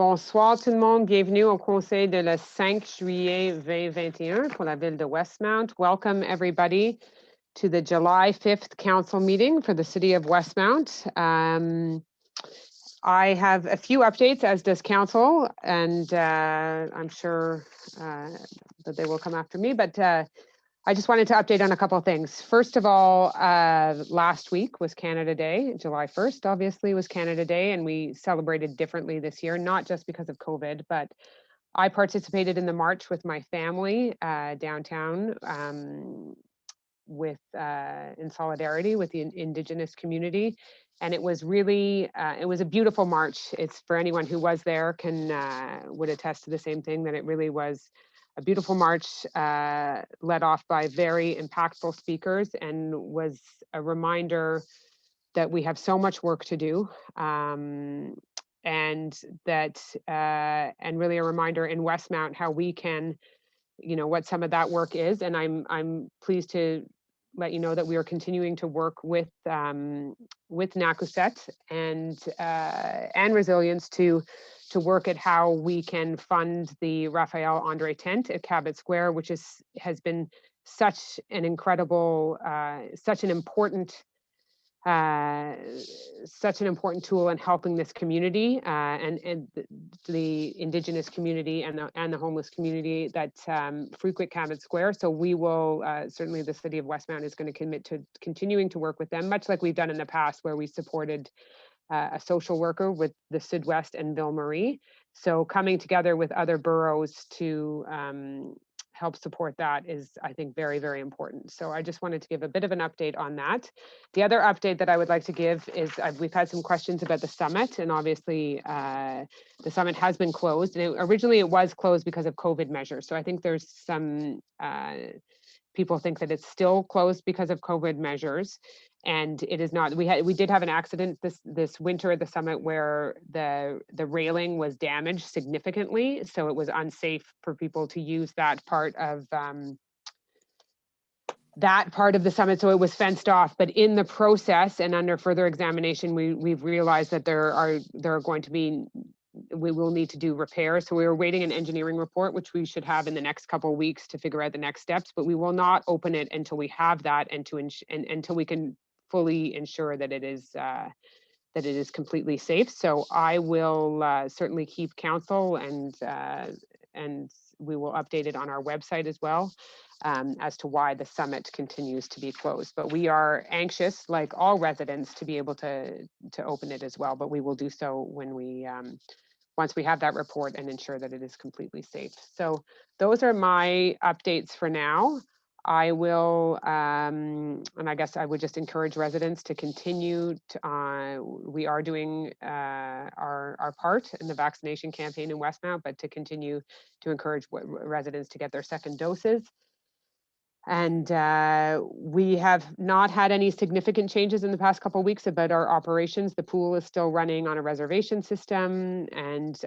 Bonsoir tout le monde. Bienvenue au conseil de le 5 juillet 2021 pour la ville de Westmount. Welcome everybody to the July 5th council meeting for the city of Westmount. I have a few updates, as does council, and I'm sure that they will come after me, but I just wanted to update on a couple of things. First of all, last week was Canada Day. July 1st, obviously, was Canada Day, and we celebrated differently this year, not just because of COVID, but I participated in the march with my family downtown in solidarity with the Indigenous community. And it was really, it was a beautiful march. It's for anyone who was there would attest to the same thing, that it really was a beautiful march led off by very impactful speakers, and was a reminder that we have so much work to do, and really a reminder in Westmount how we can, what some of that work is. And I'm pleased to let you know that we are continuing to work with NACUSET and Resilience to work at how we can fund the Raphael Andre tent at Cabot Square, which has been such an incredible, such an important tool in helping this community and the Indigenous community and the homeless community that frequent Cabot Square. So we will certainly, the city of Westmount is going to commit to continuing to work with them, much like we've done in the past, where we supported a social worker with the Sud-West and Ville Marie. So coming together with other boroughs to help support that is, I think, very, very important. So I just wanted to give a bit of an update on that. The other update that I would like to give is we've had some questions about the summit, and obviously the summit has been closed. And originally it was closed because of COVID measures. So I think there's some people think that it's still closed because of COVID measures, and it is not. We did have an accident this winter at the summit where the railing was damaged significantly, so it was unsafe for people to use that part of the summit, so it was fenced off. But in the process and under further examination, we've realized that we will need to do repairs. So we were waiting an engineering report, which we should have in the next couple of weeks to figure out the next steps, but we will not open it until we have that and until we can fully ensure that it is completely safe. So I will certainly keep council and we will update it on our website as well as to why the summit continues to be closed. But we are anxious, like all residents, to be able to open it as well. But we will do so when once we have that report and ensure that it is completely safe. So those are my updates for now. I will, and I guess I would just encourage residents to continue to, we are doing our part in the vaccination campaign in Westmount, but to continue to encourage residents to get their second doses. And we have not had any significant changes in the past couple of weeks about our operations. The pool is still running on a reservation system, and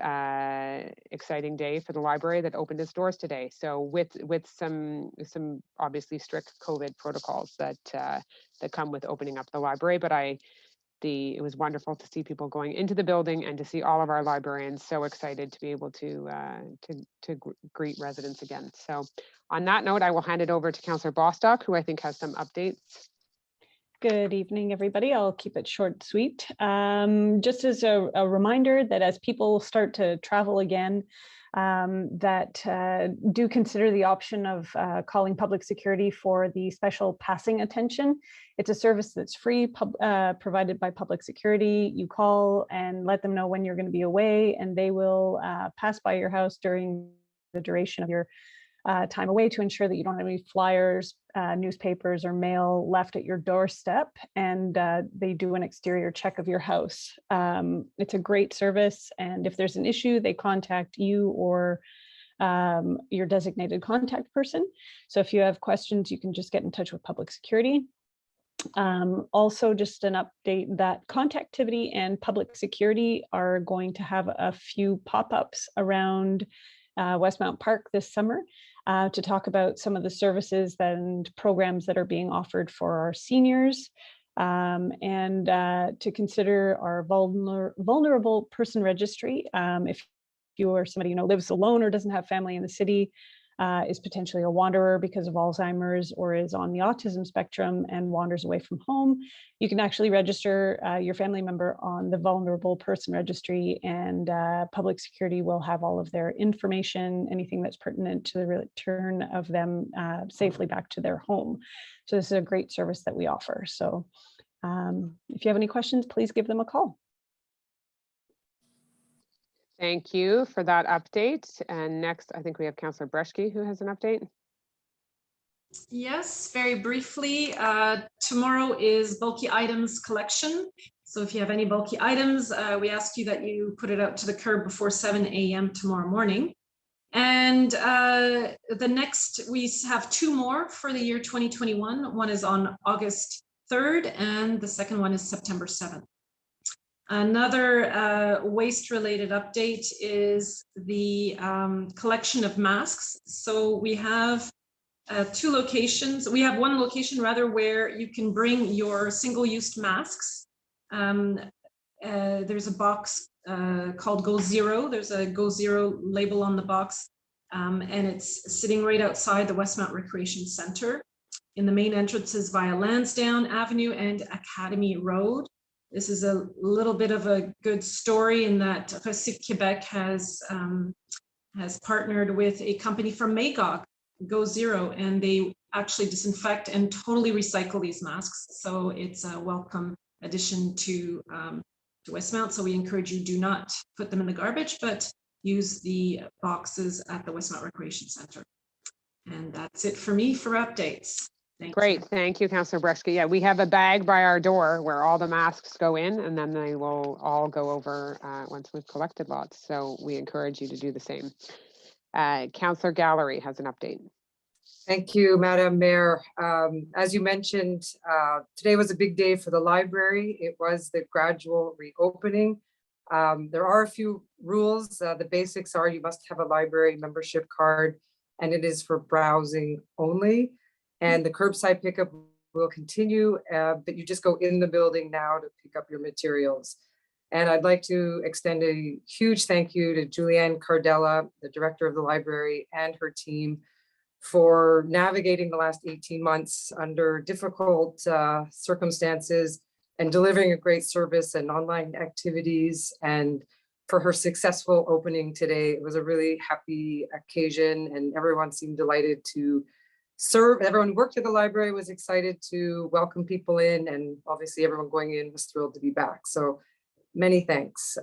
exciting day for the library that opened its doors today. So with some obviously strict COVID protocols that come with opening up the library, but it was wonderful to see people going into the building and to see all of our librarians so excited to be able to greet residents again. So on that note, I will hand it over to Councillor Bostock, who I think has some updates. Good evening, everybody. I'll keep it short and sweet. Just as a reminder that as people start to travel again, do consider the option of calling public security for the special passing attention. It's a service that's free, provided by public security. You call and let them know when you're going to be away, and they will pass by your house during the duration of your time away to ensure that you don't have any flyers, newspapers, or mail left at your doorstep, and they do an exterior check of your house. It's a great service, and if there's an issue, they contact you or your designated contact person. So if you have questions, you can just get in touch with public security. Also, just an update that Contactivity and Public Security are going to have a few pop-ups around Westmount Park this summer to talk about some of the services and programs that are being offered for our seniors, and to consider our vulnerable person registry. If you or somebody you know lives alone or doesn't have family in the city, is potentially a wanderer because of Alzheimer's, or is on the autism spectrum and wanders away from home, you can actually register your family member on the vulnerable person registry, and public security will have all of their information, anything that's pertinent to the return of them safely back to their home. So this is a great service that we offer. So if you have any questions, please give them a call. Thank you for that update. And next, I think we have Councillor Breschke who has an update. Yes, very briefly. Tomorrow is bulky items collection. So if you have any bulky items, we ask you that you put it out to the curb before 7 a.m. tomorrow morning. And the next, we have 2 more for the year 2021. One is on August 3rd, and the second one is September 7th. Another waste-related update is the collection of masks. So we have 2 locations. We have 1 location rather where you can bring your single-use masks. There's a box called Go Zero. There's a Go Zero label on the box, and it's sitting right outside the Westmount Recreation Center. In the main entrances via Lansdowne Avenue and Academy Road. This is a little bit of a good story in that Recyc Quebec has partnered with a company from Magog, Go Zero, and they actually disinfect and totally recycle these masks. So it's a welcome addition to Westmount. So we encourage you, do not put them in the garbage, but use the boxes at the Westmount Recreation Center. And that's it for me for updates. Great, thank you, Councillor Breschke. Yeah, we have a bag by our door where all the masks go in, and then they will all go over once we've collected lots. So we encourage you to do the same. Councillor Gallery has an update. Thank you, Madam Mayor. As you mentioned, today was a big day for the library. It was the gradual reopening. There are a few rules. The basics are you must have a library membership card, and it is for browsing only. And the curbside pickup will continue, but you just go in the building now to pick up your materials. And I'd like to extend a huge thank you to Julianne Cardella, the director of the library, and her team for navigating the last 18 months under difficult circumstances and delivering a great service and online activities, and for her successful opening today. It was a really happy occasion and everyone seemed delighted to serve. Everyone who worked at the library was excited to welcome people in, and obviously everyone going in was thrilled to be back. So many thanks.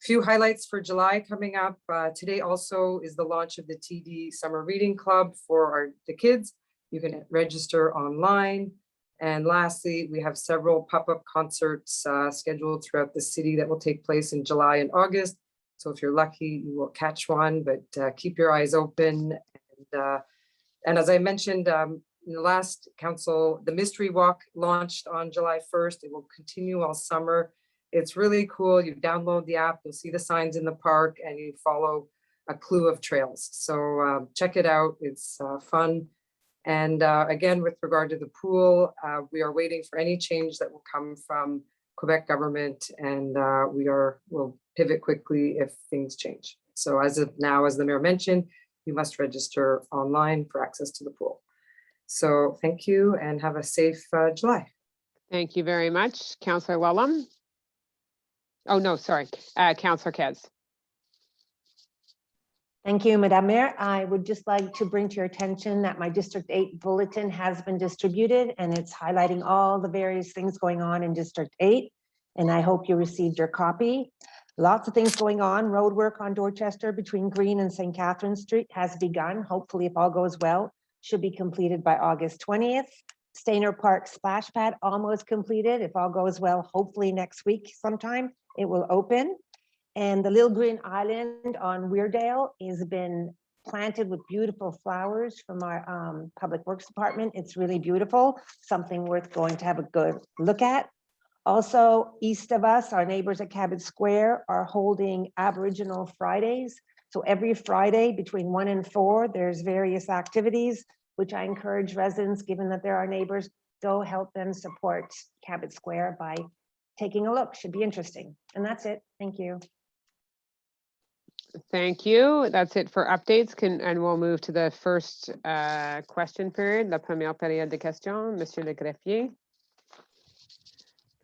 Few highlights for July coming up. Today also is the launch of the TD Summer Reading Club for the kids. You can register online. And lastly, we have several pop-up concerts scheduled throughout the city that will take place in July and August. So if you're lucky, you will catch one, but keep your eyes open. And as I mentioned in the last council, the Mystery Walk launched on July 1st. It will continue all summer. It's really cool. You download the app, you'll see the signs in the park, and you follow a clue of trails. So check it out. It's fun. And again, with regard to the pool, we are waiting for any change that will come from Quebec government, and we'll pivot quickly if things change. So as of now, as the mayor mentioned, you must register online for access to the pool. So thank you and have a safe July. Thank you very much. Councillor Wellham. Oh, no, sorry. Councillor Kez. Thank you, Madam Mayor. I would just like to bring to your attention that my District 8 bulletin has been distributed, and it's highlighting all the various things going on in District 8. And I hope you received your copy. Lots of things going on. Road work on Dorchester between Green and St. Catherine Street has begun. Hopefully, if all goes well, should be completed by August 20th. Stainer Park splash pad almost completed. If all goes well, hopefully next week sometime it will open. And the Little Green Island on Weirdale has been planted with beautiful flowers from our Public Works Department. It's really beautiful, something worth going to have a good look at. Also, east of us, our neighbors at Cabot Square are holding Aboriginal Fridays. So every Friday between 1 and 4, there's various activities, which I encourage residents, given that they're our neighbors, go help them support Cabot Square by taking a look. Should be interesting. And that's it. Thank you. Thank you. That's it for updates. And we'll move to the first question period, la première période de questions. Monsieur le greffier.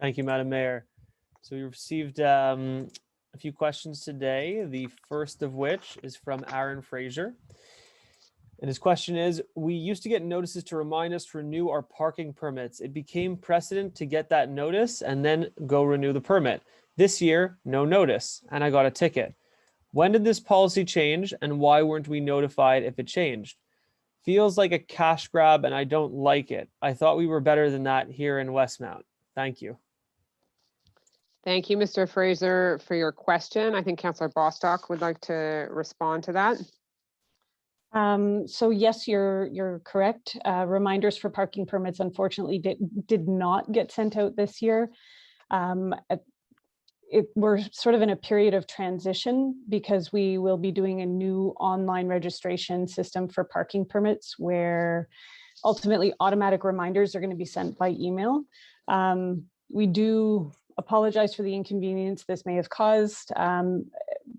Thank you, Madam Mayor. So we received a few questions today, the first of which is from Aaron Fraser. And his question is, we used to get notices to remind us to renew our parking permits. It became precedent to get that notice and then go renew the permit. This year, no notice, and I got a ticket. When did this policy change, and why weren't we notified if it changed? Feels like a cash grab, and I don't like it. I thought we were better than that here in Westmount. Thank you. Thank you, Mr. Fraser, for your question. I think Councillor Bostock would like to respond to that. So yes, you're correct. Reminders for parking permits unfortunately did not get sent out this year. We're sort of in a period of transition because we will be doing a new online registration system for parking permits where ultimately automatic reminders are going to be sent by email. We do apologize for the inconvenience this may have caused,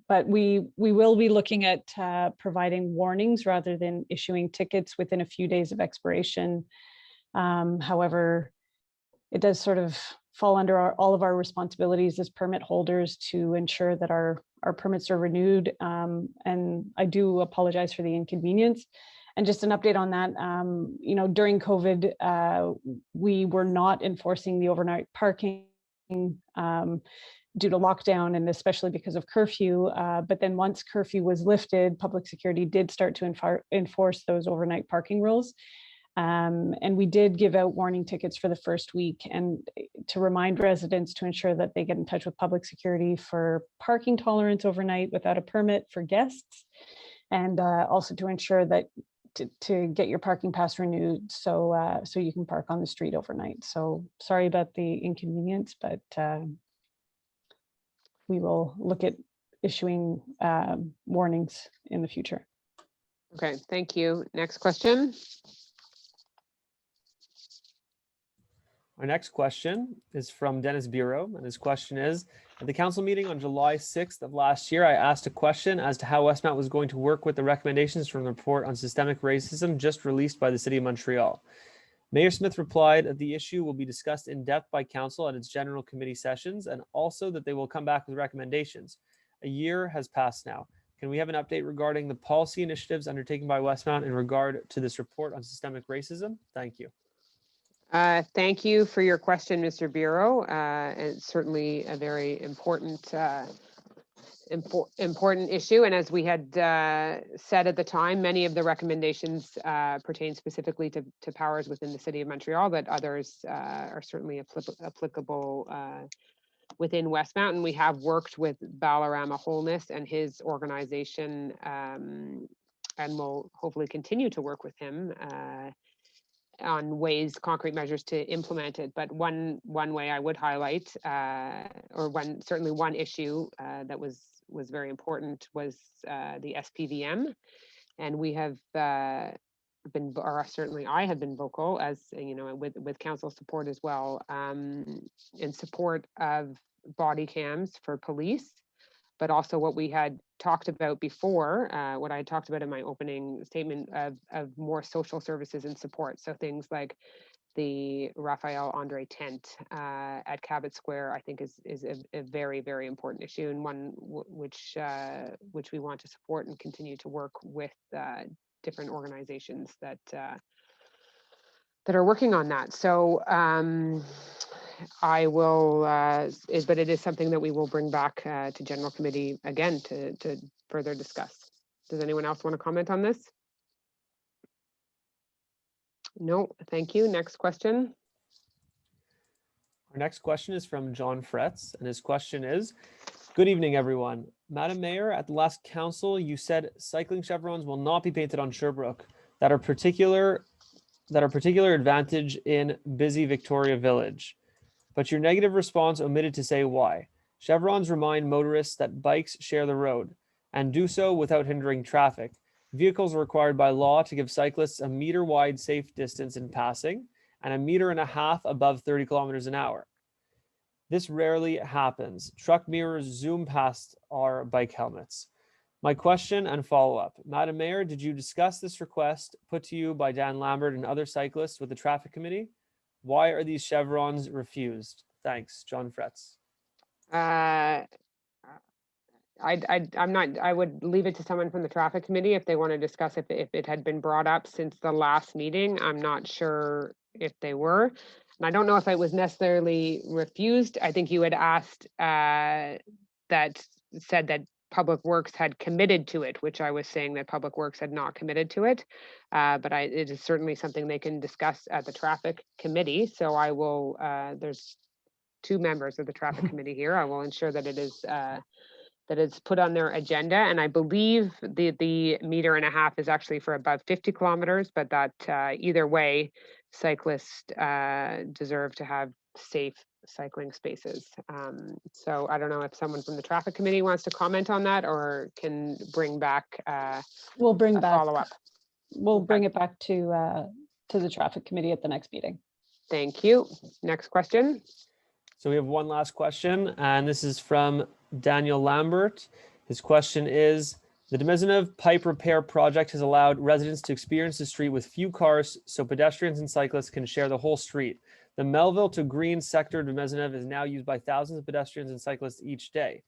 but we will be looking at providing warnings rather than issuing tickets within a few days of expiration. However, it does sort of fall under all of our responsibilities as permit holders to ensure that our permits are renewed. And I do apologize for the inconvenience. And just an update on that, during COVID, we were not enforcing the overnight parking due to lockdown and especially because of curfew. But then once curfew was lifted, public security did start to enforce those overnight parking rules. And we did give out warning tickets for the first week and to remind residents to ensure that they get in touch with public security for parking tolerance overnight without a permit for guests. And also to ensure that to get your parking pass renewed so you can park on the street overnight. So sorry about the inconvenience, but we will look at issuing warnings in the future. Okay, thank you. Next question. Our next question is from Dennis Bureau, and his question is, at the council meeting on July 6th of last year, I asked a question as to how Westmount was going to work with the recommendations from the report on systemic racism just released by the City of Montreal. Mayor Smith replied that the issue will be discussed in depth by council at its general committee sessions, and also that they will come back with recommendations. A year has passed now. Can we have an update regarding the policy initiatives undertaken by Westmount in regard to this report on systemic racism? Thank you. Thank you for your question, Mr. Bureau. It's certainly a very important issue. And as we had said at the time, many of the recommendations pertain specifically to powers within the City of Montreal, but others are certainly applicable within Westmount. And we have worked with Balarama Wholeness and his organization, and will hopefully continue to work with him on concrete measures to implement it. But one way I would highlight, certainly one issue that was very important was the SPVM, and we have certainly I have been vocal, as you know, with council support as well, in support of body cams for police. But also what we had talked about before, what I had talked about in my opening statement of more social services and support. So things like the Raphael Andre tent at Cabot Square, I think is a very, very important issue, and one which we want to support and continue to work with different organizations that are working on that. So I will, but it is something that we will bring back to General Committee again to further discuss. Does anyone else want to comment on this? No, thank you. Next question. Our next question is from John Fretz, and his question is, good evening, everyone. Madam Mayor, at the last council, you said cycling chevrons will not be painted on Sherbrooke that are particular advantage in busy Victoria Village. But your negative response omitted to say why. Chevrons remind motorists that bikes share the road and do so without hindering traffic. Vehicles are required by law to give cyclists a meter-wide safe distance in passing and 1.5 meters above 30 kilometers an hour. This rarely happens. Truck mirrors zoom past our bike helmets. My question and follow-up. Madam Mayor, did you discuss this request put to you by Dan Lambert and other cyclists with the traffic committee? Why are these chevrons refused? Thanks, John Fretz. I would leave it to someone from the traffic committee if they want to discuss if it had been brought up since the last meeting. I'm not sure if they were. And I don't know if it was necessarily refused. I think you had asked that said that Public Works had committed to it, which I was saying that Public Works had not committed to it. But it is certainly something they can discuss at the traffic committee. So I will, there's 2 members of the traffic committee here. I will ensure that it is that it's put on their agenda. And I believe the meter and a half is actually for about 50 kilometers, but that either way, cyclists deserve to have safe cycling spaces. So I don't know if someone from the traffic committee wants to comment on that or can bring back We'll bring a back, follow-up. we'll bring it back to the traffic committee at the next meeting. Thank you. Next question. So we have one last question, and this is from Daniel Lambert. His question is, the de Maisonneuve pipe repair project has allowed residents to experience the street with few cars so pedestrians and cyclists can share the whole street. The Melville to Green sector de Maisonneuve is now used by thousands of pedestrians and cyclists each day.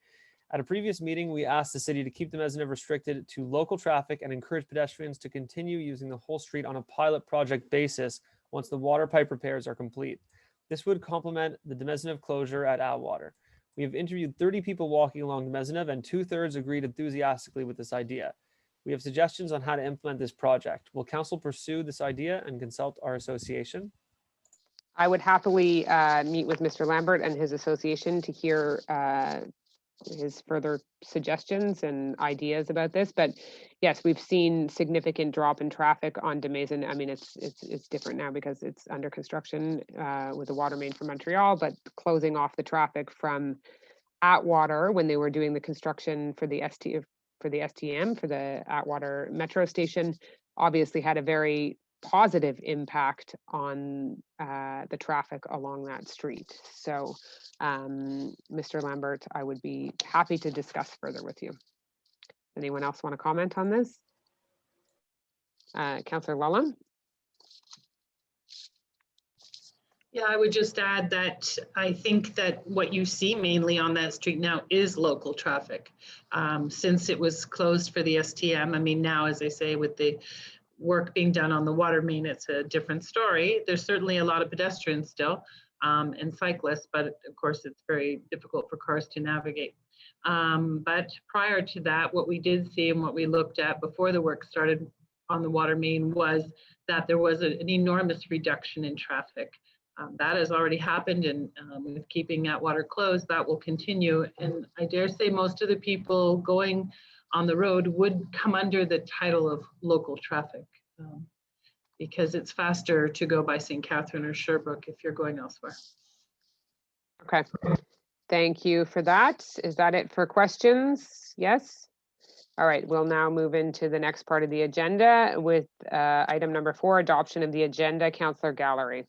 At a previous meeting, we asked the city to keep the Maisonneuve restricted to local traffic and encourage pedestrians to continue using the whole street on a pilot project basis once the water pipe repairs are complete. This would complement the de Maisonneuve closure at Atwater. We have interviewed 30 people walking along de Maisonneuve and 2/3 agreed enthusiastically with this idea. We have suggestions on how to implement this project. Will council pursue this idea and consult our association? I would happily meet with Mr. Lambert and his association to hear his further suggestions and ideas about this. But yes, we've seen significant drop in traffic on de Maison. I mean, it's different now because it's under construction with the water main from Montreal, but closing off the traffic from Atwater when they were doing the construction for the STM, for the Atwater metro station, obviously had a very positive impact on the traffic along that street. So Mr. Lambert, I would be happy to discuss further with you. Anyone else want to comment on this? Councillor Lullen? Yeah, I would just add that I think that what you see mainly on that street now is local traffic. Since it was closed for the STM, I mean, now, as I say, with the work being done on the water main, it's a different story. There's certainly a lot of pedestrians still and cyclists, but of course it's very difficult for cars to navigate. But prior to that, what we did see and what we looked at before the work started on the water main was that there was an enormous reduction in traffic. That has already happened, and with keeping Atwater closed, that will continue. And I dare say most of the people going on the road would come under the title of local traffic because it's faster to go by St. Catherine or Sherbrooke if you're going elsewhere. Okay, thank you for that. Is that it for questions? Yes? All right, we'll now move into the next part of the agenda with item number 4, adoption of the agenda. Councillor Gallery.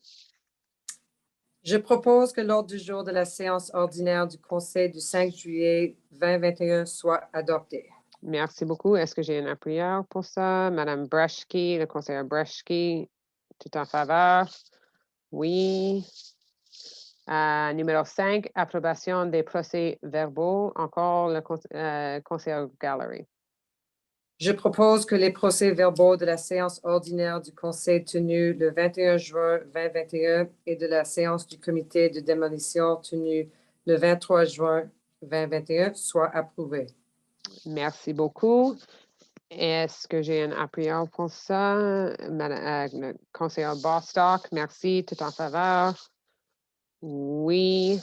Je propose que l'ordre du jour de la séance ordinaire du conseil du 5 juillet 2021 soit adopté. Merci beaucoup. Est-ce que j'ai un appuyeur pour ça? Madame Breschke, le conseiller Breschke, tout en faveur? Oui. Numéro 5, approbation des procès-verbaux. Encore le conseiller Gallery. Je propose que les procès-verbaux de la séance ordinaire du conseil tenue le 21 juin 2021 et de la séance du comité de démolition tenue le 23 juin 2021 soient approuvés. Merci beaucoup. Est-ce que j'ai un appuyeur pour ça? Madame, le conseiller Bostock, merci, tout en faveur. Oui.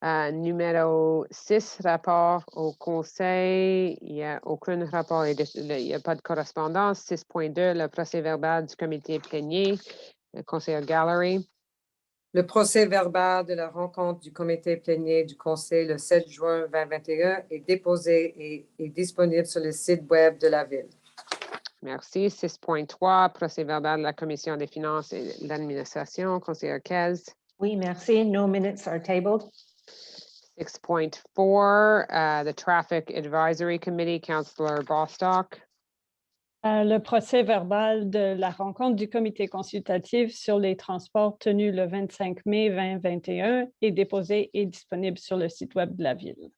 Numéro 6, rapport au conseil. Il n'y a aucun rapport, il n'y a pas de correspondance. 6.2, le procès-verbal du comité plénier. Le conseiller Gallery. Le procès-verbal de la rencontre du comité plénier du conseil le 7 juin 2021 est déposé et est disponible sur le site web de la ville. Merci. 6.3, procès-verbal de la commission des finances et de l'administration. Conseiller Kez. Oui, merci. No minutes are tabled. 6.4, the Traffic Advisory Committee, Councillor Bostock. Le procès verbal de la rencontre du comité consultatif sur les transports tenue le 25 mai 2021 est déposé et disponible sur le site web de la ville.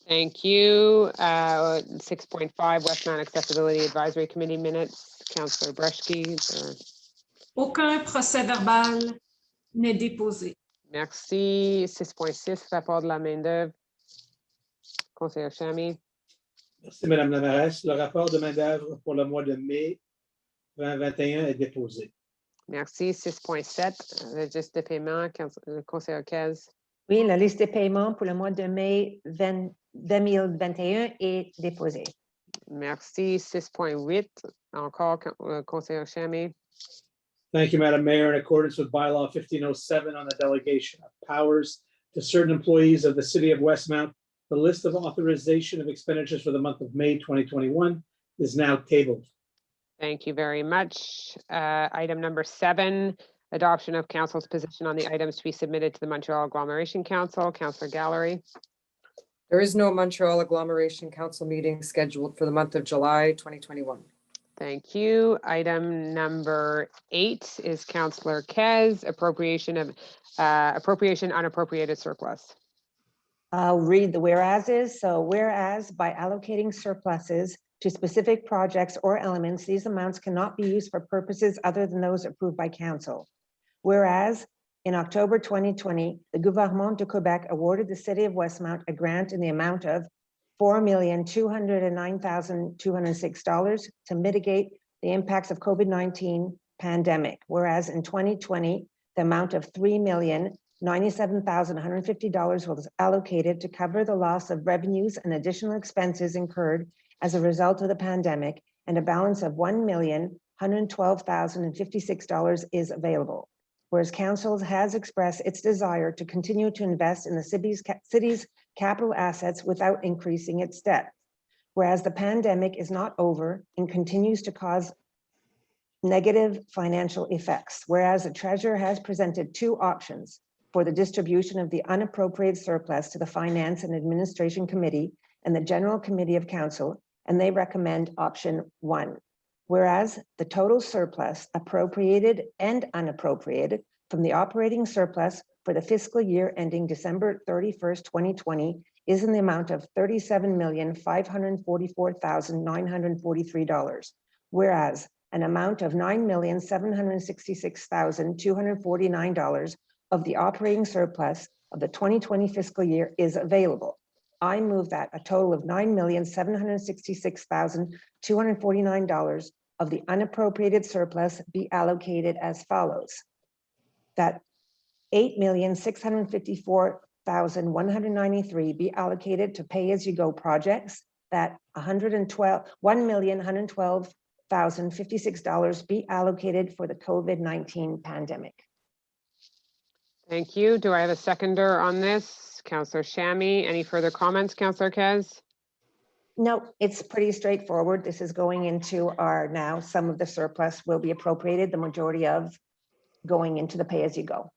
Thank you. 6.5, Westmount Accessibility Advisory Committee minutes, Councillor Breschke. Aucun procès verbal n'est déposé. Merci. 6.6, rapport de la main-d'œuvre, Conseiller Chamy. Merci, Madame la mairesse. Le rapport de main-d'œuvre pour le mois de mai 2021 est déposé. Merci. 6.7, registre de paiement, Conseiller Kez. Oui, la liste des paiements pour le mois de mai 2021 est déposée. Merci. 6.8, encore Conseiller Chamy. Thank you, Madam Mayor. In accordance with bylaw 1507 on the delegation of powers to certain employees of the city of Westmount, the list of authorization of expenditures for the month of May 2021 is now tabled. Thank you very much. Item number 7, adoption of council's position on the items to be submitted to the Montreal Agglomeration Council, Councillor Gallery. There is no Montreal Agglomeration Council meeting scheduled for the month of July 2021. Thank you. Item number 8 is Councillor Kez, appropriation unappropriated surplus. I'll read the whereases. So whereas by allocating surpluses to specific projects or elements, these amounts cannot be used for purposes other than those approved by council. Whereas in October 2020, the Gouvernement de Quebec awarded the city of Westmount a grant in the amount of $4,209,206 to mitigate the impacts of COVID-19 pandemic. Whereas in 2020, the amount of $3,097,150 was allocated to cover the loss of revenues and additional expenses incurred as a result of the pandemic, and a balance of $1,112,056 is available. Whereas council has expressed its desire to continue to invest in the city's capital assets without increasing its debt. Whereas the pandemic is not over and continues to cause negative financial effects. Whereas the treasurer has presented 2 options for the distribution of the unappropriated surplus to the Finance and Administration Committee and the General Committee of Council, and they recommend option 1. Whereas the total surplus, appropriated and unappropriated, from the operating surplus for the fiscal year ending December 31st, 2020, is in the amount of $37,544,943. Whereas an amount of $9,766,249 of the operating surplus of the 2020 fiscal year is available. I move that a total of $9,766,249 of the unappropriated surplus be allocated as follows. That $8,654,193 be allocated to pay-as-you-go projects. That $1,112,056 be allocated for the COVID-19 pandemic. Thank you. Do I have a seconder on this? Councillor Chamy. Any further comments, Councillor Kez? No, it's pretty straightforward. This is going into our, now some of the surplus will be appropriated, the majority of going into the pay-as-you-go.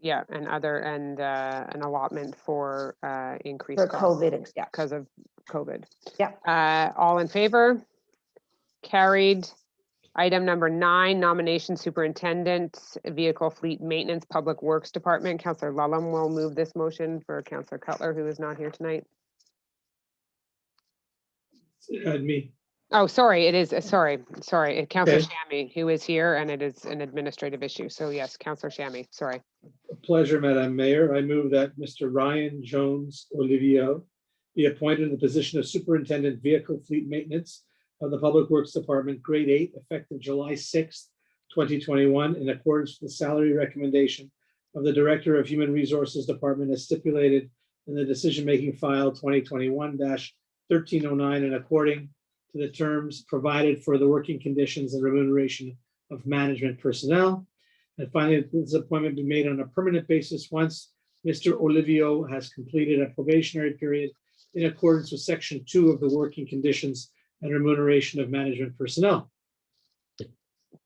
Yeah, and an allotment for increased For costs COVID, yeah. because of COVID. Yeah. All in favor? Carried. Item number 9, nomination superintendent, vehicle fleet maintenance, public works department. Councillor Lulham will move this motion for Councillor Cutler, who is not here tonight. Me. Oh, sorry, it is, sorry, Councillor Okay. Chamy, who is here, and it is an administrative issue. So yes, Councillor Chamy, sorry. A pleasure, Madam Mayor. I move that Mr. Ryan Jones Olivio be appointed to the position of Superintendent Vehicle Fleet Maintenance of the Public Works Department, grade 8, effective July 6th, 2021, in accordance with the salary recommendation of the Director of Human Resources Department as stipulated in the decision-making file 2021-1309, and according to the terms provided for the working conditions and remuneration of management personnel. And finally, this appointment be made on a permanent basis once Mr. Olivio has completed a probationary period in accordance with Section 2 of the Working Conditions and Remuneration of Management Personnel.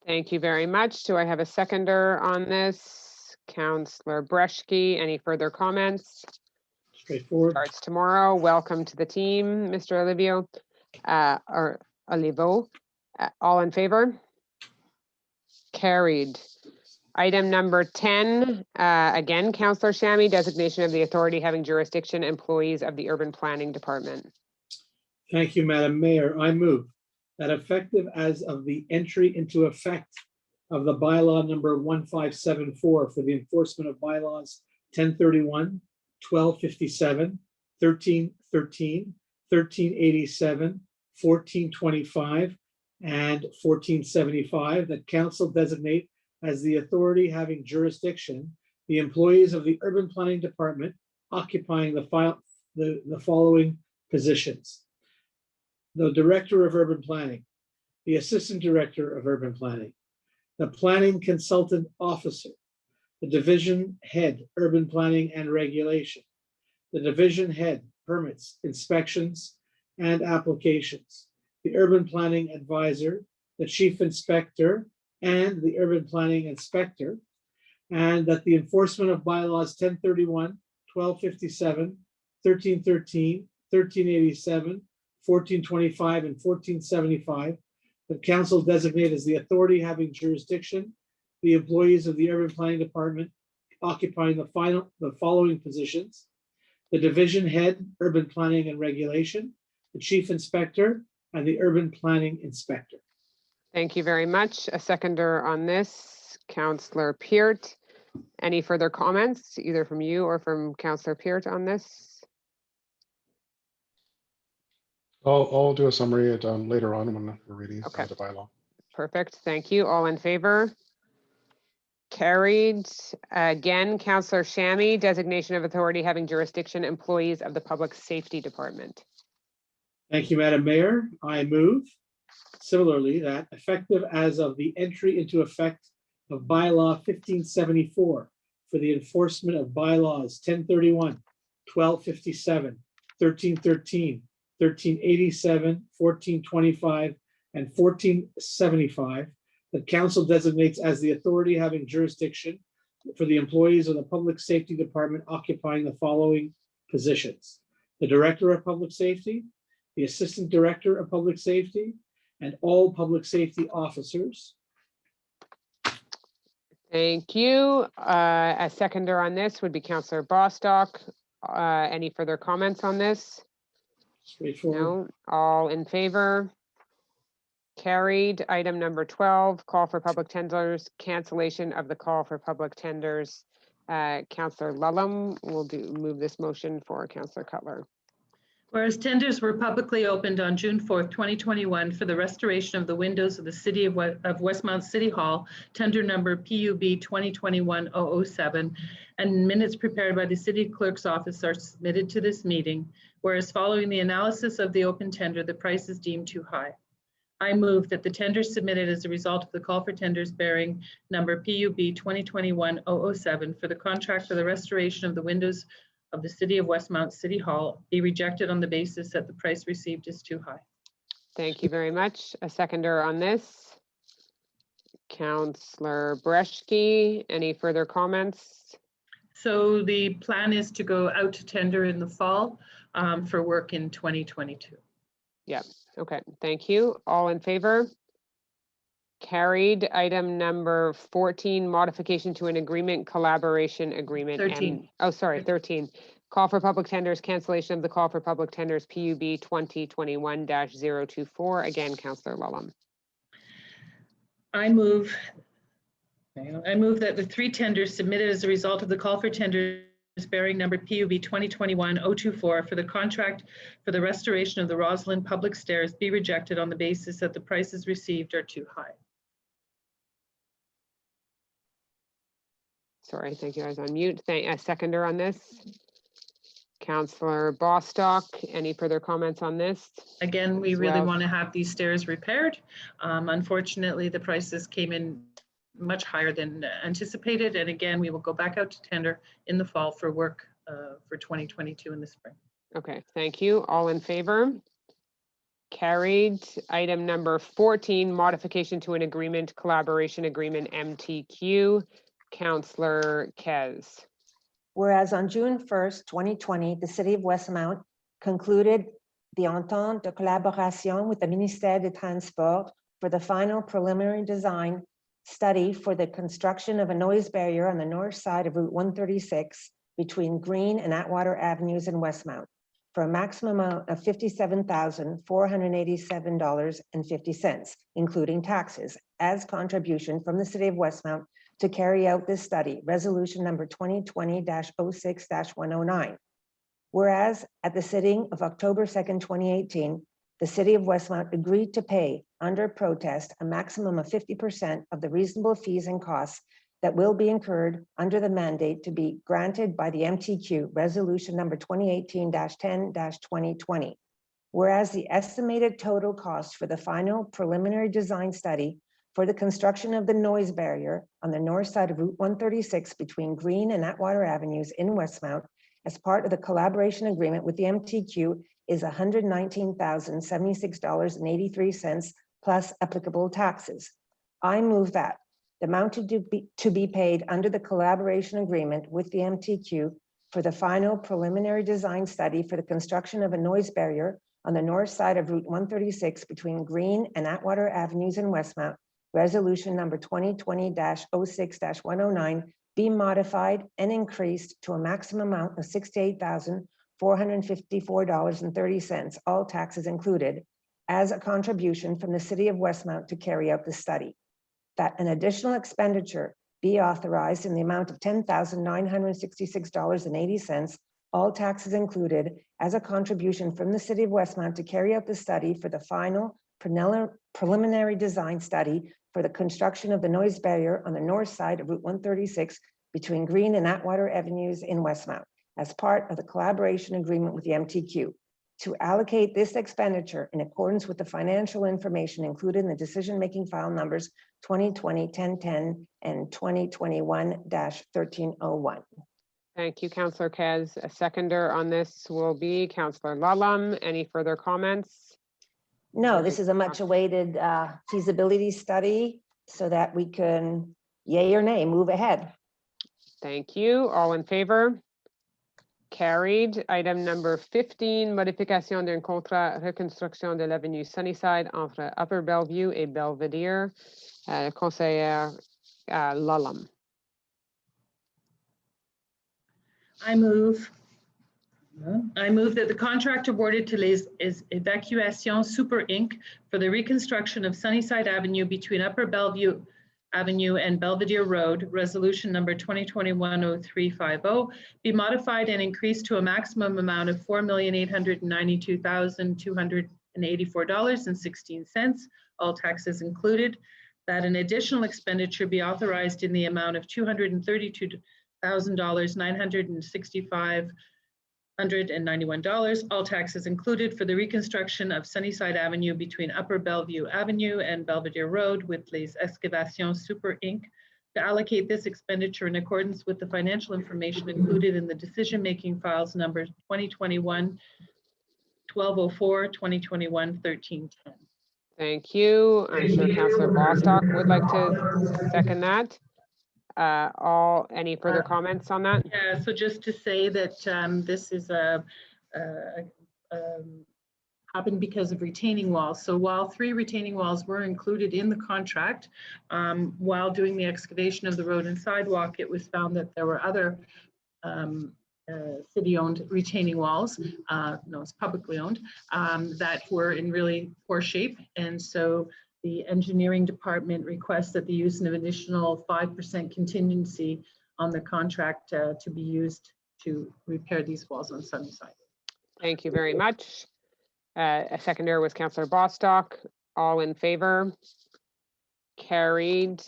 Thank you very much. Do I have a seconder on this? Councillor Breschke, any further comments? Straightforward. Starts tomorrow. Welcome to the team, Mr. Olivio, or Olivo. All in favor? Carried. Item number 10, again, Councillor Shammy, designation of the authority having jurisdiction, employees of the Urban Planning Department. Thank you, Madam Mayor. I move that effective as of the entry into effect of the bylaw number 1574 for the enforcement of bylaws 1031, 1257, 1313, 1387, 1425, and 1475, that council designate as the authority having jurisdiction the employees of the Urban Planning Department occupying the following positions: the Director of Urban Planning, the Assistant Director of Urban Planning, the Planning Consultant Officer, the Division Head, Urban Planning and Regulation, the Division Head, Permits, Inspections, and Applications, the Urban Planning Advisor, the Chief Inspector, and the Urban Planning Inspector, and that the enforcement of bylaws 1031, 1257, 1313, 1387, 1425, and 1475, that council designate as the authority having jurisdiction the employees of the Urban Planning Department occupying the following positions: the Division Head, Urban Planning and Regulation, the Chief Inspector, and the Urban Planning Inspector. Thank you very much. A seconder on this, Councillor Peart. Any further comments, either from you or from Councillor Peart on this? I'll do a summary later on when we're reading Okay. the bylaw. Perfect. Thank you. All in favor? Carried. Again, Councillor Shammy, designation of authority having jurisdiction, employees of the Public Safety Department. Thank you, Madam Mayor. I move similarly that effective as of the entry into effect of bylaw 1574 for the enforcement of bylaws 1031, 1257, 1313, 1387, 1425, and 1475, that council designates as the authority having jurisdiction for the employees of the Public Safety Department occupying the following positions: the Director of Public Safety, the Assistant Director of Public Safety, and all public safety officers. Thank you. A seconder on this would be Councillor Bostock. Any further comments on this? Straightforward. No. All in favor? Carried. Item number 12, call for public tenders, cancellation of the call for public tenders. Councillor Lulham will move this motion for Councillor Cutler. Whereas tenders were publicly opened on June 4th, 2021 for the restoration of the windows of the City of Westmount City Hall, tender number PUB 2021-007, and minutes prepared by the City Clerk's Office are submitted to this meeting. Whereas following the analysis of the open tender, the price is deemed too high. I move that the tenders submitted as a result of the call for tenders bearing number PUB 2021-007 for the contract for the restoration of the windows of the City of Westmount City Hall be rejected on the basis that the price received is too high. Thank you very much. A seconder on this. Councillor Breshke, any further comments? So the plan is to go out to tender in the fall for work in 2022. Yeah, okay, thank you. All in favor? Carried. Item number 14, modification to an agreement, collaboration agreement. 13. Oh, sorry, 13. Call for public tenders, cancellation of the call for public tenders, PUB 2021-024. Again, Councillor Lulham. I move that the three tenders submitted as a result of the call for tenders bearing number PUB 2021-024 for the contract for the restoration of the Roslyn Public Stairs be rejected on the basis that the prices received are too high. Sorry, thank you. I was on mute. A seconder on this. Councillor Bostock, any further comments on this? Again, we As really well. want to have these stairs repaired. Unfortunately, the prices came in much higher than anticipated. And again, we will go back out to tender in the fall for work for 2022 in the spring. Okay, thank you. All in favor? Carried. Item number 14, modification to an agreement, collaboration agreement, MTQ. Councillor Kez. Whereas on June 1st, 2020, the City of Westmount concluded the entente de collaboration with the Ministère des Transports for the final preliminary design study for the construction of a noise barrier on the north side of Route 136 between Green and Atwater Avenues in Westmount for a maximum amount of $57,487.50, including taxes, as contribution from the City of Westmount to carry out this study, resolution number 2020-06-109. Whereas at the sitting of October 2nd, 2018, the City of Westmount agreed to pay under protest a maximum of 50% of the reasonable fees and costs that will be incurred under the mandate to be granted by the MTQ resolution number 2018-10-2020. Whereas the estimated total cost for the final preliminary design study for the construction of the noise barrier on the north side of Route 136 between Green and Atwater Avenues in Westmount as part of the collaboration agreement with the MTQ is $119,076.83 plus applicable taxes. I move that the amount to be paid under the collaboration agreement with the MTQ for the final preliminary design study for the construction of a noise barrier on the north side of Route 136 between Green and Atwater Avenues in Westmount, resolution number 2020-06-109, be modified and increased to a maximum amount of $68,454.30, all taxes included, as a contribution from the City of Westmount to carry out the study. That an additional expenditure be authorized in the amount of $10,966.80, all taxes included, as a contribution from the City of Westmount to carry out the study for the final preliminary design study for the construction of the noise barrier on the north side of Route 136 between Green and Atwater Avenues in Westmount as part of the collaboration agreement with the MTQ. To allocate this expenditure in accordance with the financial information included in the decision-making file numbers 2020-1010 and 2021-1301. Thank you, Councillor Kez. A seconder on this will be Councillor Lallam. Any further comments? No, this is a much awaited feasibility study so that we can, yay or nay, move ahead. Thank you. All in favor? Carried. Item number 15, modification d'un contrat reconstruction de l'avenue Sunnyside entre Upper Bellevue et Belvedere. Conseillère Lallam. I move that the contract awarded to Les Evacuations Super Inc. for the reconstruction of Sunnyside Avenue between Upper Bellevue Avenue and Belvedere Road, resolution number 2021-0350, be modified and increased to a maximum amount of $4,892,284.16, all taxes included, that an additional expenditure be authorized in the amount of $232,965.91, all taxes included, for the reconstruction of Sunnyside Avenue between Upper Bellevue Avenue and Belvedere Road with Les Excavations Super Inc. to allocate this expenditure in accordance with the financial information included in the decision-making files number 2021-1204, 2021-1310. Thank you. I'm sure Councillor Bostock would like to second that. Any further comments on that? Yeah, so just to say that this is happened because of retaining walls. So while 3 retaining walls were included in the contract, while doing the excavation of the road and sidewalk, it was found that there were other city-owned retaining walls, no, it's publicly owned, that were in really poor shape. And so the engineering department requests that the use of an additional 5% contingency on the contract to be used to repair these walls on Sunnyside. Thank you very much. A seconder was Councillor Bostock. All in favor? Carried.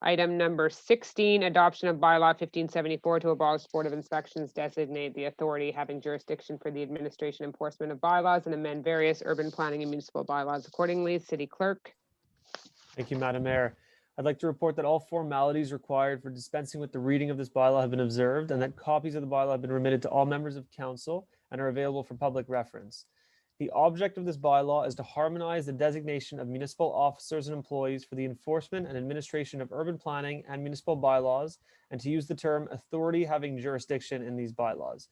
Item number 16, adoption of bylaw 1574 to abolish Board of Inspections, designate the authority having jurisdiction for the administration and enforcement of bylaws and amend various urban planning and municipal bylaws accordingly. City Clerk. Thank you, Madam Mayor. I'd like to report that all formalities required for dispensing with the reading of this bylaw have been observed and that copies of the bylaw have been remitted to all members of council and are available for public reference. The object of this bylaw is to harmonize the designation of municipal officers and employees for the enforcement and administration of urban planning and municipal bylaws, and to use the term authority having jurisdiction in these bylaws.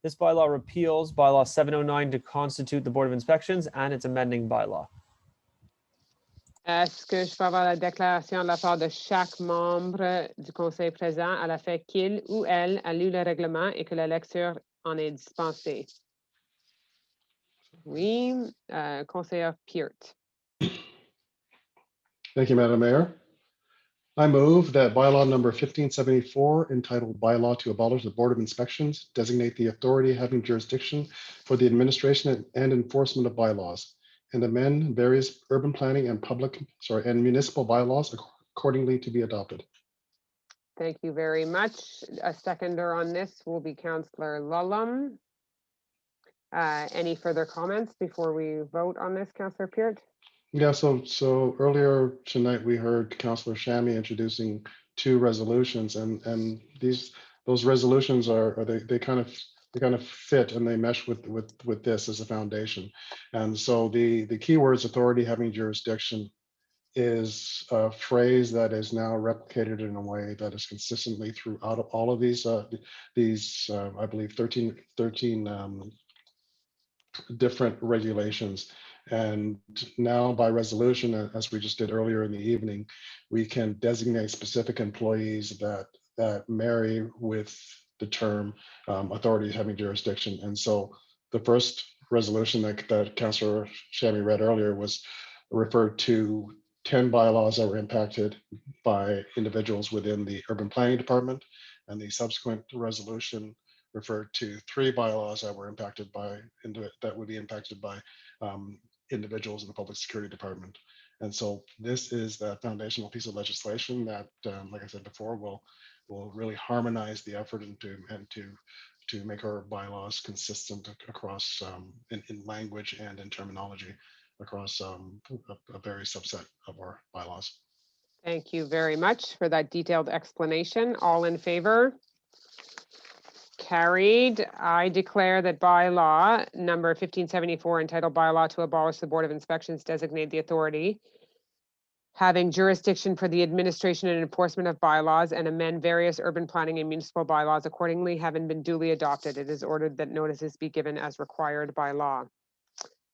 This bylaw repeals bylaw 709 to constitute the Board of Inspections and its amending bylaw. Est-ce que je peux avoir la déclaration de la part de chaque membre du conseil présent à la fin qu'il ou elle a lu le règlement et que la lecture en est dispensée? Oui, conseillère Peart. Thank you, Madam Mayor. I move that bylaw number 1574, entitled Bylaw to Abolish the Board of Inspections, designate the authority having jurisdiction for the administration and enforcement of bylaws, and amend various urban planning and and municipal bylaws accordingly to be adopted. Thank you very much. A seconder on this will be Councillor Lullum. Any further comments before we vote on this, Councillor Peart? Yeah, so earlier tonight, we heard Councillor Shammy introducing two resolutions, and those resolutions they kind of fit and they mesh with this as a foundation. And so the key words authority having jurisdiction is a phrase that is now replicated in a way that is consistently throughout all of these I believe 13 different regulations. And now by resolution, as we just did earlier in the evening, we can designate specific employees that marry with the term authority having jurisdiction. And so the first resolution that Councillor Shammy read earlier was referred to 10 bylaws that were impacted by individuals within the urban planning department. And the subsequent resolution referred to 3 bylaws that were impacted by that would be impacted by individuals in the public security department. And so this is the foundational piece of legislation that, like I said before, will really harmonize the effort and to make our bylaws consistent across in language and in terminology across a very subset of our bylaws. Thank you very much for that detailed explanation. All in favor? Carried. I declare that bylaw number 1574, entitled Bylaw to Abolish the Board of Inspections, designate the authority having jurisdiction for the administration and enforcement of bylaws and amend various urban planning and municipal bylaws accordingly having been duly adopted. It is ordered that notices be given as required by law.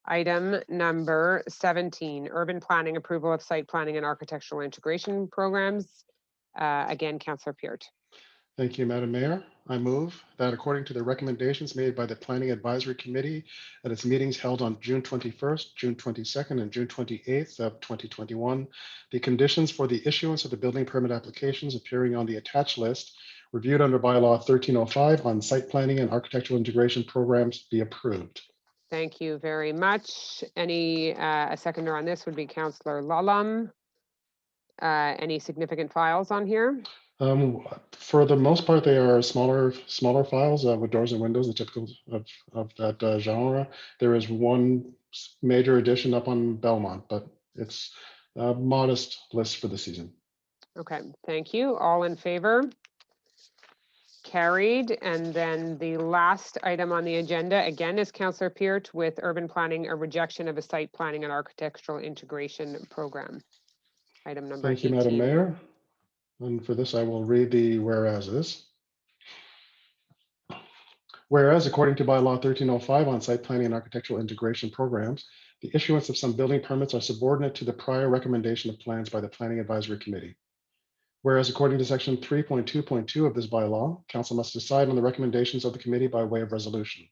Item number 17, urban planning approval of site planning and architectural integration programs. Again, Councillor Peart. Thank you, Madam Mayor. I move that according to the recommendations made by the Planning Advisory Committee at its meetings held on June 21st, June 22nd, and June 28th of 2021, the conditions for the issuance of the building permit applications appearing on the attached list reviewed under bylaw 1305 on site planning and architectural integration programs be approved. Thank you very much. Any a seconder on this would be Councillor Lullum. Any significant files on here? For the most part, they are smaller files with doors and windows, the typical of that genre. There is one major addition up on Belmont, but it's a modest list for the season. Okay, thank you. All in favor? Carried. And then the last item on the agenda, again, is Councillor Peart with urban planning, a rejection of a site planning and architectural integration program. Item number 18. Thank you, Madam Mayor. And for this, I will read the whereases. Whereas, according to bylaw 1305 on site planning and architectural integration programs, the issuance of some building permits are subordinate to the prior recommendation of plans by the Planning Advisory Committee. Whereas, according to section 3.2.2 of this bylaw, council must decide on the recommendations of the committee by way of resolution.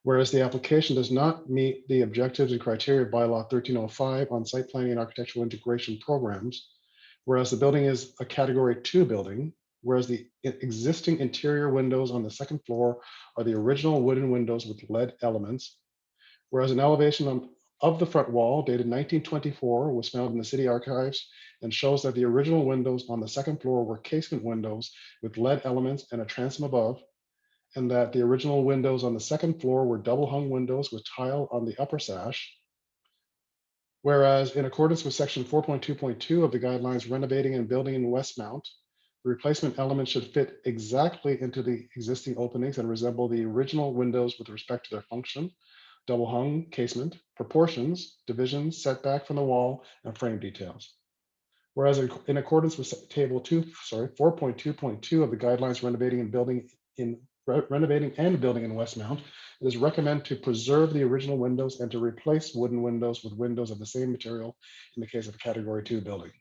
Whereas the application does not meet the objectives and criteria of bylaw 1305 on site planning and architectural integration programs, whereas the building is a category 2 building, whereas the existing interior windows on the second floor are the original wooden windows with lead elements, whereas an elevation of the front wall dated 1924 was found in the city archives and shows that the original windows on the second floor were casement windows with lead elements and a transom above, and that the original windows on the second floor were double hung windows with tile on the upper sash. Whereas in accordance with section 4.2.2 of the guidelines renovating and building in Westmount, the replacement elements should fit exactly into the existing openings and resemble the original windows with respect to their function, double hung casement, proportions, divisions, setback from the wall, and frame details. Whereas in accordance with table 4.2.2 of the guidelines renovating and building in Westmount, it is recommended to preserve the original windows and to replace wooden windows with windows of the same material in the case of a category 2 building.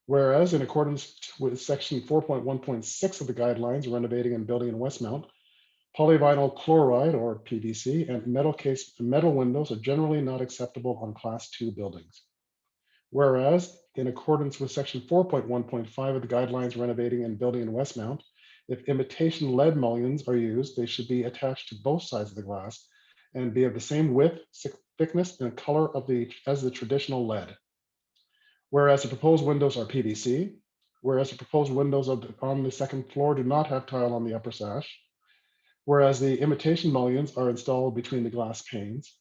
Whereas in accordance with section 4.1.6 of the guidelines renovating and building in Westmount, polyvinyl chloride or PVC and metal windows are generally not acceptable on class 2 buildings. Whereas in accordance with section 4.1.5 of the guidelines renovating and building in Westmount, if imitation lead mullions are used, they should be attached to both sides of the glass and be of the same width, thickness, and color as the traditional lead. Whereas the proposed windows are PVC, whereas the proposed windows on the second floor do not have tile on the upper sash, whereas the imitation mullions are installed between the glass panes,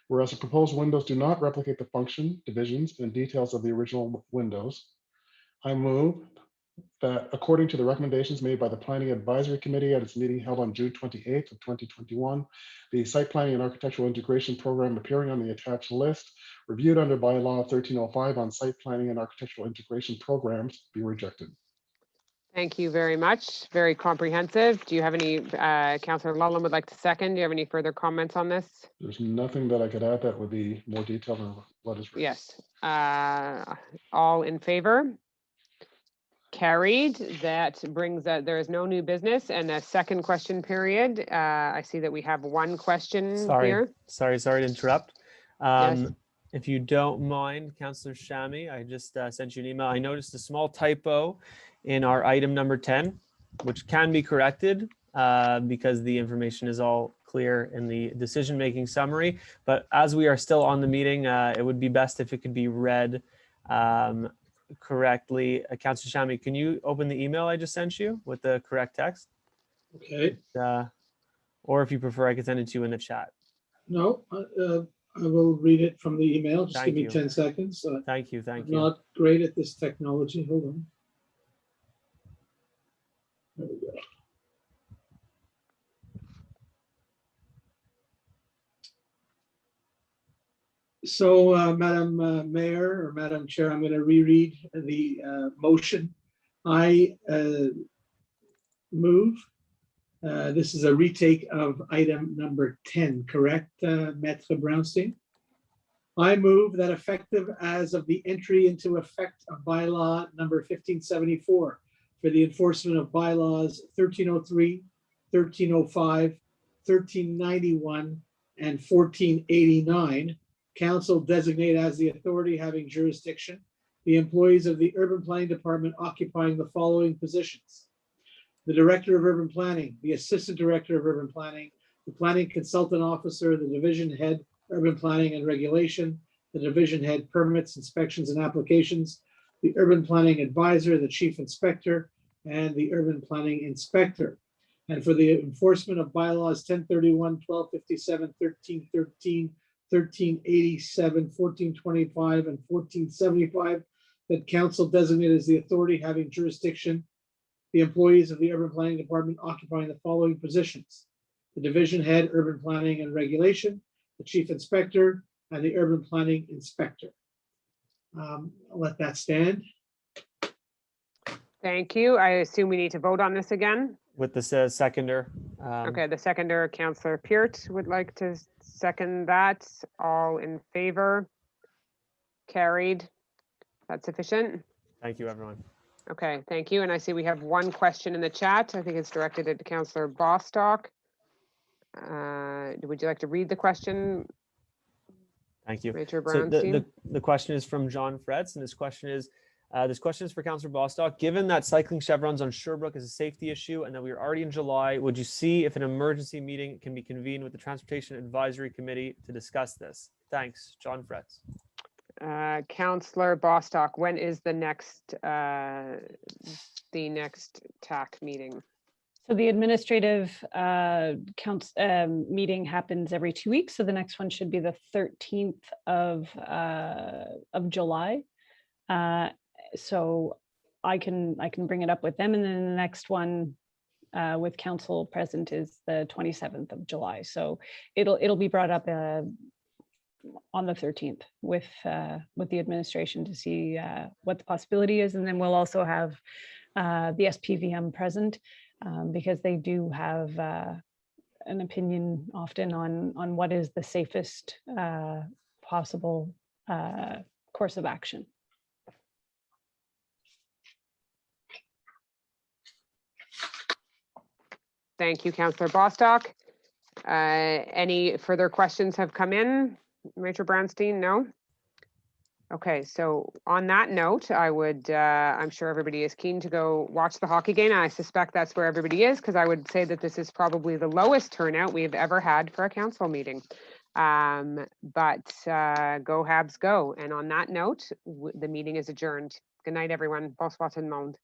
whereas the proposed windows do not replicate the function, divisions, and details of the original windows, I move that according to the recommendations made by the Planning Advisory Committee at its meeting held on June 28th of 2021, the Site Planning and Architectural Integration Program appearing on the attached list, reviewed under bylaw 1305 on site planning and architectural integration programs, be rejected. Thank you very much. Very comprehensive. Do you have any, Councillor Lullen would like to second? Do you have any further comments on this? There's nothing that I could add that would be more detailed than what is written. Yes. All in favor? Carried. That brings there is no new business and a second question period. I see that we have one question here. Sorry to interrupt. Yes. If you don't mind, Councillor Shami, I just sent you an email. I noticed a small typo in our item number 10, which can be corrected because the information is all clear in the decision-making summary. But as we are still on the meeting, it would be best if it could be read correctly. Councillor Shami, can you open the email I just sent you with the correct text? Okay, Or if you prefer, I can send it to you in the chat. no, I will read it from the email. Just give Thank me you. 10 seconds. Thank you. I'm not great at this technology. Hold on. There we go. So, Madam Mayor or Madam Chair, I'm going to reread the motion. I move. This is a retake of item number 10, correct, Maître Brownstein? I move that effective as of the entry into effect of bylaw number 1574 for the enforcement of bylaws 1303, 1305, 1391, and 1489, council designate as the authority having jurisdiction the employees of the Urban Planning Department occupying the following positions: the Director of Urban Planning, the Assistant Director of Urban Planning, the Planning Consultant Officer, the Division Head Urban Planning and Regulation, the Division Head Permits, Inspections, and Applications, the Urban Planning Advisor, the Chief Inspector, and the Urban Planning Inspector. And for the enforcement of bylaws 1031, 1257, 1313, 1387, 1425, and 1475, that council designate as the authority having jurisdiction the employees of the Urban Planning Department occupying the following positions: the Division Head Urban Planning and Regulation, the Chief Inspector, and the Urban Planning Inspector. I'll let that stand. Thank you. I assume we need to vote on this again. With the seconder. Okay, the seconder, Councillor Peart, would like to second that. All in favor? Carried. That's sufficient? Thank you, everyone. Okay, thank you. And I see we have one question in the chat. I think it's directed at Councillor Bostock. Would you like to read the question? Thank you. Major So Brownstein? the question is from John Fretz, and this question is for Councillor Bostock. Given that cycling chevrons on Sherbrooke is a safety issue and that we are already in July, would you see if an emergency meeting can be convened with the Transportation Advisory Committee to discuss this? Thanks, John Fretz. Councillor Bostock, when is the next TAC meeting? So the administrative meeting happens every 2 weeks. So the next one should be the 13th of July. So I can bring it up with them, and then the next one with council present is the 27th of July. So it'll be brought up on the 13th with the administration to see what the possibility is. And then we'll also have the SPVM present because they do have an opinion often on what is the safest possible course of action. Thank you, Councillor Bostock. Any further questions have come in? Rachel Brownstein, no? Okay, so on that note, I'm sure everybody is keen to go watch the hockey game. I suspect that's where everybody is, because I would say that this is probably the lowest turnout we've ever had for a council meeting. But go Habs go. And on that note, the meeting is adjourned. Good night, everyone. Bonsoir tout le monde.